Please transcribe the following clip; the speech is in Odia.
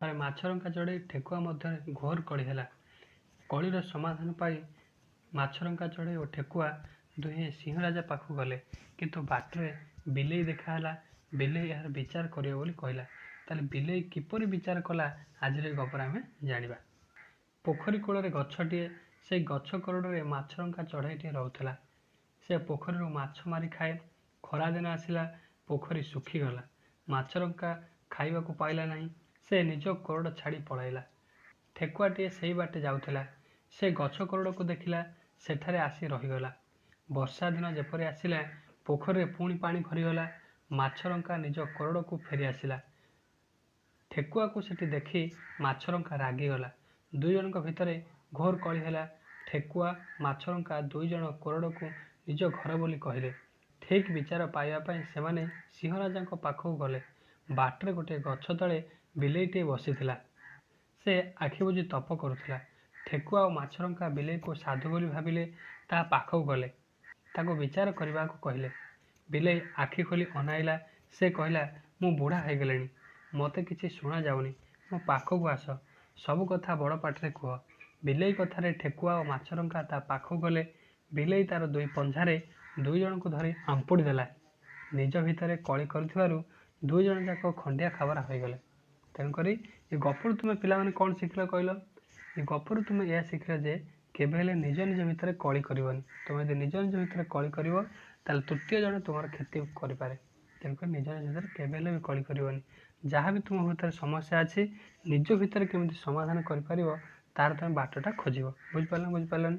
ଥରେ ମାଛରଙ୍କା ଚଢ଼େଇ ଠେକୁଆ ମଧ୍ୟରେ ଘୋର କଳି ହେଲା। କଳିର ସମାଧାନ ପାଇ ମାଛରଙ୍କା ଚଢ଼େଇ ଓ ଠେକୁଆ ଦୁହେଁ ସିଂହରାଜା ପାଖକୁ ଗଲେ। କିନ୍ତୁ ବାଟରେ ବିଲେଇ ଦେଖାହେଲା। ବିଲେଇ ଏହାର ବିଚାର କରିବ ବୋଲି କହିଲା। ତାହେଲେ ବିଲେଇ କିପରି ବିଚାର କଲା ଆଜିର ଗପରେ ଆମେ ଜାଣିବା। ପୋଖରୀ କୂଳରେ ଗଛଟିଏ, ସେଇ ଗଛ କୋରଡ଼ରେ ମାଛରଙ୍କା ଚଢ଼େଇଟିଏ ରହୁଥିଲା। ସେ ପୋଖରୀରୁ ମାଛ ମାରି ଖାଏ। ଖରାଦିନ ଆସିଲା, ପୋଖରୀ ଶୁଖିଗଲା। ମାଛରଙ୍କା ଖାଇବାକୁ ପାଇଲା ନାହିଁ। ସେ ନିଜ କୋରଡ଼ ଛାଡ଼ି ପଳାଇଲା। ଠେକୁଆଟିଏ ସେଇ ବାଟେ ଯାଉଥିଲା। ସେ ଗଛ କୋରଡ଼କୁ ଦେଖିଲା, ସେଠାରେ ଆସି ରହିଗଲା। ବର୍ଷା ଦିନ ଯେପରି ଆସିଲା, ପୋଖରୀରେ ପୁଣି ପାଣି ଭରିଗଲା। ମାଛରଙ୍କା ନିଜ କୋରଡ଼କୁ ଫେରି ଆସିଲା। ଠେକୁଆକୁ ସେଠି ଦେଖି ମାଛରଙ୍କା ରାଗିଗଲା। ଦୁଇ ଜଣଙ୍କ ଭିତରେ ଘୋର କଳି ହେଲା। ଠେକୁଆ ମାଛରଙ୍କା ଦୁଇ ଜଣ କୋରଡ଼କୁ ନିଜ ଘର ବୋଲି କହିଲେ। ଠିକ୍ ବିଚାର ପାଇବା ପାଇଁ ସେମାନେ ସିଂହରାଜାଙ୍କ ପାଖକୁ ଗଲେ। ବାଟରେ ଗୋଟିଏ ଗଛ ତଳେ ବିଲେଇଟିଏ ବସିଥିଲା। ସେ ଆଖି ବୁଜି ତପ କରୁଥିଲା। ଠେକୁଆ ଓ ମାଛରଙ୍କା ବିଲେଇକୁ ସାଧୁ ବୋଲି ଭାବିଲେ। ତା ପାଖକୁ ଗଲେ। ତାକୁ ବିଚାର କରିବାକୁ କହିଲେ। ବିଲେଇ ଆଖି ଖୋଲି ଅନାଇଲା। ସେ କହିଲା, ମୁଁ ବୁଢ଼ା ହୋଇଗଲିଣି। ମୋତେ କିଛି ଶୁଣାଯାଉନି। ମୋ ପାଖକୁ ଆସ। ସବୁ କଥା ବଡ଼ ପାଟିରେ କୁହ। ବିଲେଇ କଥାରେ ଠେକୁଆ ଓ ମାଛରଙ୍କା ତା ପାଖକୁ ଗଲେ। ବିଲେଇ ତାର ଦୁଇ ପଞ୍ଝାରେ ଦୁଇ ଜଣଙ୍କୁ ଧରି ଆମ୍ପୁଡ଼ି ଦେଲା। ନିଜ ଭିତରେ କଳି କରୁଥିବାରୁ ଦୁଇ ଜଣ ଯାକ ଖଣ୍ଡିଆ ଖାବରା ହୋଇଗଲେ। ତେଣୁକରି ଏ ଗପରୁ ତୁମେ ପିଲାମାନେ କ'ଣ ଶିଖିଲ କହିଲ? ଏ ଗପରୁ ତୁମେ ଏହା ଶିଖିଲ ଯେ କେବେ ହେଲେ ନିଜ ନିଜ ଭିତରେ କଳି କରିବନି। ତୁମେ ଯଦି ନିଜ ନିଜ ଭିତରେ କଳି କରିବ, ତାହେଲେ ତୃତୀୟ ଜଣ ତୁମର କ୍ଷତି କରିପାରେ। ତେଣୁକରି ନିଜ ନିଜ ଭିତରେ କେବେ ହେଲେ ବି କଳି କରିବନି। ଯାହା ବି ତୁମ ଭିତରେ ସମସ୍ୟା ଅଛି, ନିଜ ଭିତରେ କେମିତି ସମାଧାନ କରିପାରିବ, ତାର ତୁମେ ବାଟଟା ଖୋଜିବ। ବୁଝିପାରିଲ?